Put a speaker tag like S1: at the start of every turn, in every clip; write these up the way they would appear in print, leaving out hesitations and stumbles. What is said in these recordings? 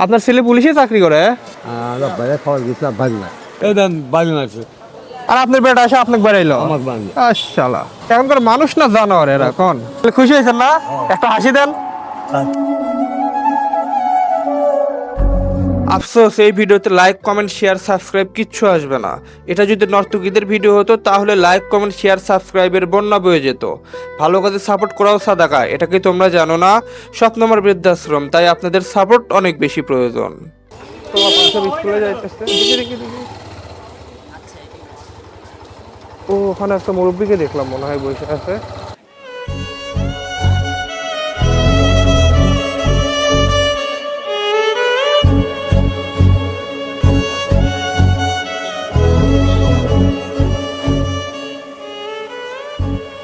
S1: আপনার ছেলে পুলিশে চাকরি করে?
S2: বাইরে খাওয়া গেছিলাম বাড়ি এই দেন বাড়ি আছে
S1: আর আপনার বেটা এসে আপনাকে বেড়াইলো?
S2: আমার বাড়ি
S1: আশালা, এখনকার মানুষ না জানোয়ার এরা। কোন খুশি হয়েছেন না? একটা হাসি দেন। আফসোস, এই ভিডিওতে লাইক কমেন্ট শেয়ার সাবস্ক্রাইব কিচ্ছু আসবে না। এটা যদি নর্তকীদের ভিডিও হতো তাহলে লাইক কমেন্ট শেয়ার সাবস্ক্রাইবের বন্যা বয়ে যেত। ভালো কাজে সাপোর্ট করাও সাদাকা, এটা কি তোমরা জানো না? স্বপ্নমর বৃদ্ধাশ্রম, তাই আপনাদের সাপোর্ট অনেক বেশি প্রয়োজন। ও ওখানে একটা মুরব্বীকে দেখলাম, মনে হয় বসে আছে।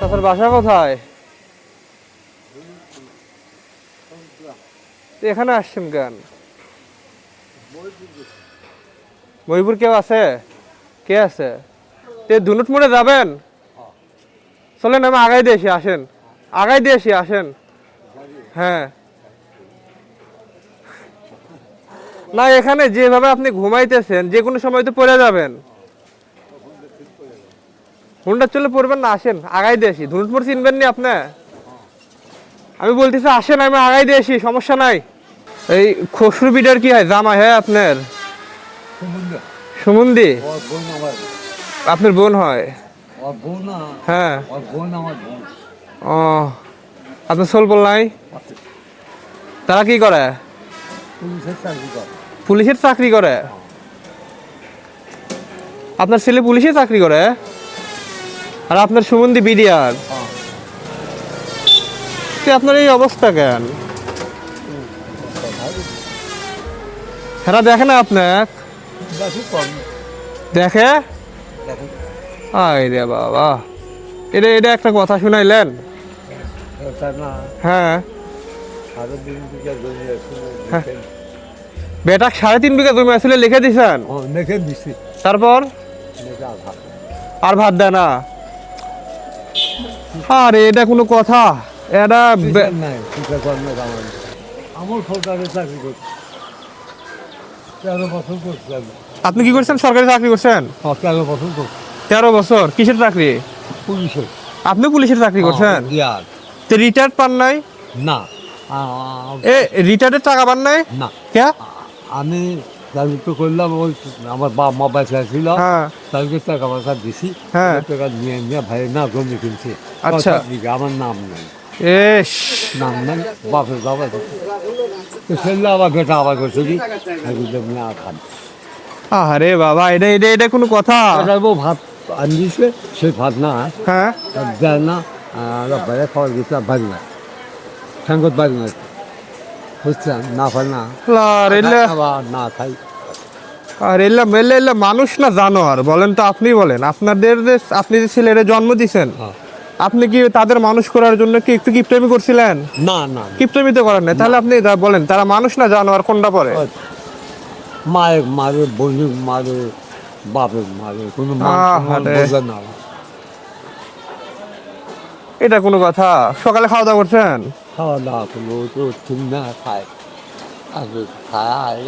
S1: তারপর বাসা কোথায়? এখানে আসছেন কেন? মহিপুর কেউ আছে? কে আছে? ধুনুট মোড়ে যাবেন? চলেন আমি আগাই দিয়েছি, আসেন। আগাই দিয়েছি, আসেন। হ্যাঁ না, এখানে যেভাবে আপনি ঘুমাইতেছেন যে কোনো সময় তো পড়ে যাবেন। হুন্ডা চলে পড়বেন না, আসেন আগাই দিয়েছি। ধুনুট মোড় চিনবেন নি আপনি? আমি বলতেছি আসেন, আমি আগাই দিয়েছি, সমস্যা নাই। এই খসরু বিডার কি হয় জামা? হ্যাঁ আপনার সুমন্দি আপনার বোন হয়? হ্যাঁ। ও, আপনার সোল বললাই? তারা কি করে? পুলিশের চাকরি করে? আপনার ছেলে পুলিশে চাকরি করে আর আপনার সুমন্দি বিডিআর? আপনার এই অবস্থা কেন? হ্যাঁ দেখে না আপনার? দেখে? আয় রে বাবা, এটা এটা একটা কথা শুনাইলেন। হ্যাঁ বেটা 3.5 বিঘা জমি আসলে লিখে দিছেন? তারপর আর ভাত দেয় না? আরে এটা কোনো কথা? এটা আপনি কি করছেন? সরকারি চাকরি করছেন? 13 বছর? কিসের চাকরি? আপনি পুলিশের চাকরি করছেন? রিটায়ার্ড পান নাই?
S2: না,
S1: এ রিটায়ার্ডের টাকা পান নাই?
S2: না।
S1: কে?
S2: আমি তো করলাম, ওই আমার বাপ মা বাচ্চা ছিল,
S1: হ্যাঁ
S2: তাদেরকে টাকা পয়সা দিছি।
S1: হ্যাঁ।
S2: টাকা নিয়ে নিয়ে ভাই না জমি কিনছে।
S1: আচ্ছা।
S2: আমার নাম নেই,
S1: এস
S2: নাম নেই, বাপের বাবা ছেলে আবার বেটা আবার করছে কি
S1: আরে বাবা, এটা এটা এটা কোনো কথা?
S2: ভাত আন দিছে, সেই ভাত না
S1: হ্যাঁ
S2: দেয় না। বাইরে খাওয়া গেছিলাম বাড়ি না, ঠ্যাঙ্গত বাড়ি না, বুঝছেন না? পাই না না খাই।
S1: আর এল্লা মেলে এল্লা মানুষ না জানোয়ার বলেন তো? আপনি বলেন, আপনাদের আপনি যে ছেলেরা জন্ম দিছেন, আপনি কি তাদের মানুষ করার জন্য কি একটু কিপটামি করছিলেন?
S2: না না,
S1: কিপটামি তো করেন না, তাহলে আপনি বলেন তারা মানুষ না জানোয়ার, কোনটা পড়ে?
S2: মায়ের মারে, বোনের মারে, বাপের মারে, কোনো বোঝে না।
S1: এটা কোনো কথা? সকালে খাওয়া দাওয়া করছেন?
S2: খাওয়া দাওয়া করলো তো ঠিক না, খায় আগে খায়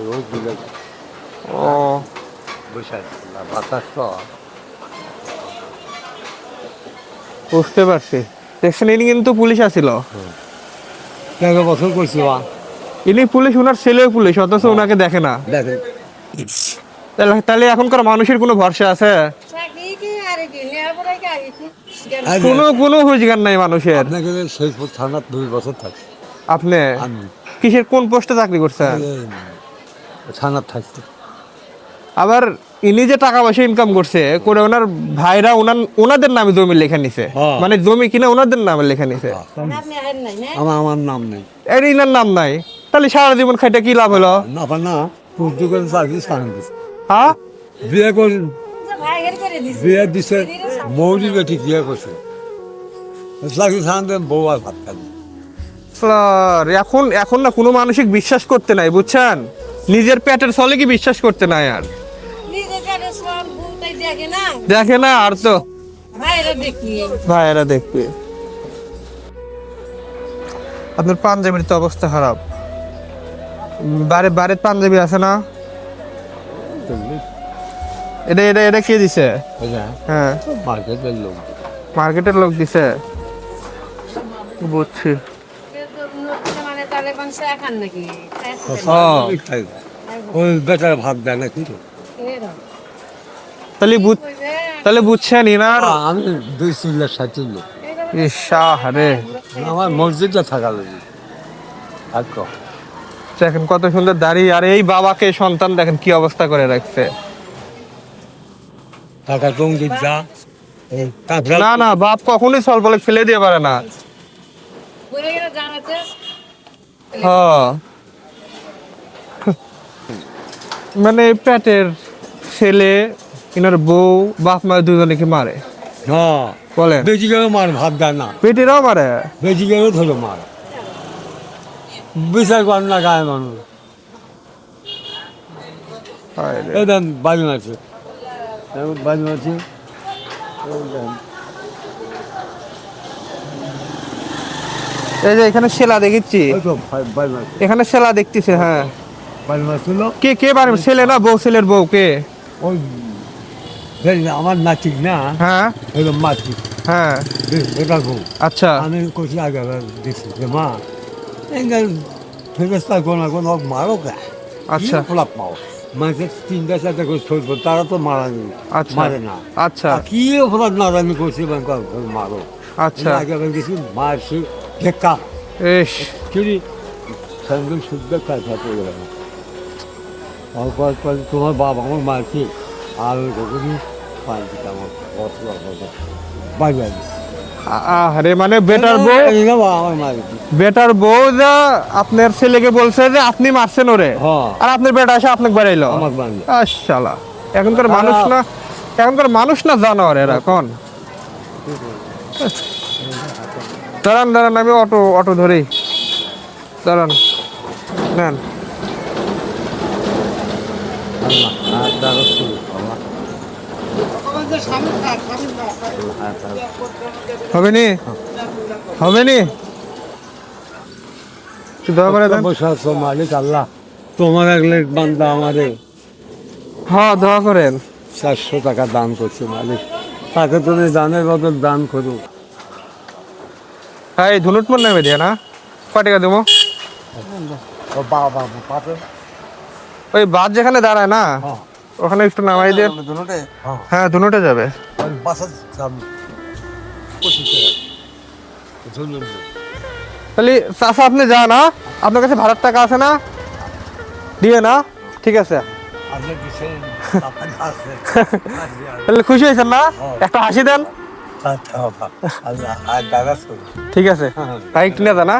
S2: রোজ দিলে
S1: ও
S2: বসে বাতাস
S1: বুঝতে পারছি। দেখছেন, ইনি কিন্তু পুলিশ আছিল।
S2: 13 বছর করছি।
S1: ইনি পুলিশ, ওনার ছেলেও পুলিশ, অথচ ওনাকে দেখে না।
S2: দেখেন,
S1: তাহলে এখনকার মানুষের কোনো ভরসা আছে? কোনো কোনো হুঁশজ্ঞান নাই মানুষের।
S2: আপনাকে শেরপুর থানার 2 বছর থাকে।
S1: আপনি
S2: আমি
S1: কিসের কোন পোস্টে চাকরি করছেন?
S2: থানার থাকতে।
S1: আবার ইনি যে টাকা পয়সা ইনকাম করছে করে, ওনার ভাইরা ওনাদের নামে জমি লেখা নিছে, মানে জমি কিনা ওনাদের নামে লেখা নিছে।
S2: আমার নাম নেই,
S1: এর ইনার নাম নাই, তাহলে সারা জীবন খাইটা কি লাভ হলো?
S2: না না, পুর্তুগাল চাকরি ছাড়েন দিচ্ছে।
S1: হ্যাঁ,
S2: বিয়ে করে বিয়ে দিছে, মৌরি বেটি বিয়ে করছে, চাকরি ছাড়েন দেন, বউ আর ভাত খাবে।
S1: এখন এখন না কোনো মানসিক বিশ্বাস করতে নাই, বুঝছেন? নিজের পেটের চলে কি বিশ্বাস করতে নাই আর? দেখে না আর তো ভাইয়েরা দেখবে। আপনার পাঞ্জাবির তো অবস্থা খারাপ। বাড়ির পাঞ্জাবি আছে না? এটা কে দিছে? হ্যাঁ,
S2: মার্কেটের লোক।
S1: মার্কেটের লোক দিছে, বুঝছি।
S2: ওই বেটার ভাত দেয় না কিন্তু।
S1: তাহলে বুঝছেন ইনার।
S2: আমি 2 চিল্লার 60 লোক।
S1: রে,
S2: আমার মসজিদটা থাকা লাগে। আর কম।
S1: দেখেন কত সুন্দর দাড়ি, আর এই বাবাকে সন্তান দেখেন কি অবস্থা করে রাখছে।
S2: টাকা টঙ্গির যা।
S1: না বাপ কখনোই সলবলে ফেলে দিয়ে পারে না। হ্যাঁ, মানে পেটের ছেলে, ইনার বউ, বাপ মা দুজনকে মারে।
S2: হ্যাঁ,
S1: বলেন
S2: বেশি করে মার ভাত দেয় না।
S1: পেটেরাও মারে।
S2: বেশি করে ধরে মার। বিচার কর না গায়ে মানুষ। এই দেন বাজু আছে। বাজু আছে।
S1: এই যে এখানে সেলা দেখেছি, এখানে সেলা দেখতেছে। হ্যাঁ,
S2: বাজু ছিল।
S1: কে পারে? ছেলে না বউ? ছেলের বউ কে?
S2: ওই আমার নাচিক না।
S1: হ্যাঁ
S2: মাছি।
S1: হ্যাঁ,
S2: এটা গো।
S1: আচ্ছা
S2: আমি কইছি আগে দিচ্ছি যে মা ফেরস্তা কোনো মারো কে?
S1: আচ্ছা
S2: ফলাপ পাও মাঝে 3-4টা করে চলবো, তারা তো মারানি।
S1: আচ্ছা
S2: মারে না।
S1: আচ্ছা
S2: কি অপরাধ না আমি করছি মারো।
S1: আচ্ছা।
S2: আগে আমি গেছি মারছি ঠেকা
S1: ইস,
S2: চুরি সঙ্গে শুদ্ধ কাজা করে গেলাম। তারপর তোমার বাবা আমার মারছি আর কখনই পাল্টি আমার বাড়ি
S1: আরে মানে বেটার বউ,
S2: আমার মারছি।
S1: বেটার বউ যা আপনার ছেলেকে বলছে যে আপনি মারছেন ওরে,
S2: হ্যাঁ।
S1: আর আপনার বেটা এসে আপনাকে বাড়াইলো।
S2: আমার বাড়ি।
S1: শালা, এখনকার মানুষ না, এখনকার মানুষ না জানোয়ার এরা। কোন দাঁড়ান আমি অটো ধরি। দাঁড়ান, নেন। হবে নি একটু দয়া করে দেন।
S2: মালিক আল্লাহ, তোমার একলে বান্দা আমারে
S1: হ্যাঁ, দোয়া করেন।
S2: 400 টাকা দান করছে মালিক, তাকে তুমি দানের বদল দান করো।
S1: হ্যাঁ, এই ধুনুট মন নেমে দিয়ে না, কয় টাকা দেবো? ওই বাস যেখানে দাঁড়ায় না, ওখানে একটু নামাই দিয়ে। হ্যাঁ, ধুনুটে যাবে। তাহলে চাষা আপনি যান না, আপনার কাছে ভাড়ার টাকা আছে না? দিয়ে না, ঠিক আছে। তাহলে খুশি হয়েছেন না? একটা হাসি দেন। ঠিক আছে, তাই কিনে দেন না,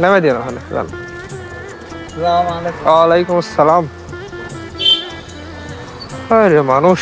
S1: নামে দিয়ে ওখানে যান। ওয়ালাইকুম আসসালাম। আরে মানুষ